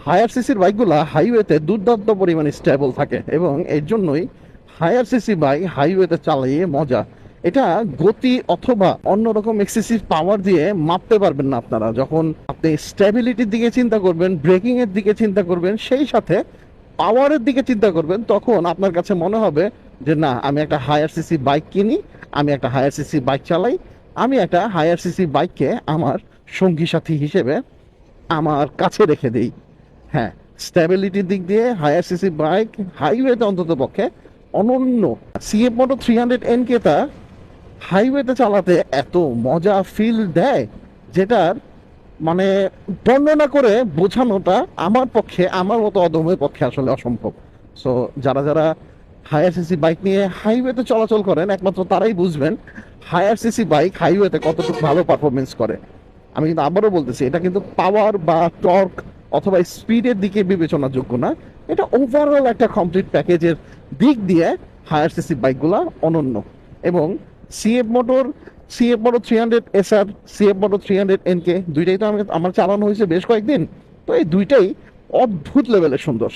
Higher সিসির বাইকগুলা হাইওয়েতে দুর্দান্ত পরিমাণে স্টেবল থাকে এবং এর জন্যই হায়ার সিসি বাইক হাইওয়েতে চালিয়ে মজা। এটা গতি অথবা অন্যরকম এক্সেসিভ পাওয়ার দিয়ে মাপতে পারবেন না আপনারা। যখন আপনি স্টেবিলিটির দিকে চিন্তা করবেন, ব্রেকিং এর দিকে চিন্তা করবেন, সেই সাথে পাওয়ারের দিকে চিন্তা করবেন, তখন আপনার কাছে মনে হবে যে না, আমি একটা হায়ার সিসি বাইক কিনি, আমি একটা হায়ার সিসি বাইক চালাই, আমি একটা হায়ার সিসি বাইককে আমার সঙ্গী সাথী হিসেবে আমার কাছে রেখে দিই। হ্যাঁ, স্ট্যাবিলিটির দিক দিয়ে হায়ার সিসি বাইক হাইওয়েতে অন্তত পক্ষে অনন্য। সিএফ মোটো 300 কে তা হাইওয়েতে চালাতে এত মজা ফিল দেয়, যেটার মানে বর্ণনা করে বোঝানোটা আমার পক্ষে, আমার মতো অদমের পক্ষে আসলে অসম্ভব। সো যারা যারা হায়ার সিসি বাইক নিয়ে হাইওয়েতে চলাচল করেন, একমাত্র তারাই বুঝবেন হায়ার সিসি বাইক হাইওয়েতে কতটুকু ভালো পারফরমেন্স করে। আমি কিন্তু আবারও বলতেছি, এটা কিন্তু পাওয়ার বা টর্ক অথবা স্পিডের দিকে বিবেচনার যোগ্য না। এটা ওভারঅল একটা কমপ্লিট প্যাকেজের দিক দিয়ে হায়ার সিসি বাইকগুলা অনন্য। এবং CF motor CF motor 300 SR, CF motor 300 NK দুইটাই তো আমার চালানো হয়েছে বেশ কয়েকদিন। তো এই দুইটাই অদ্ভুত লেভেলের সুন্দর।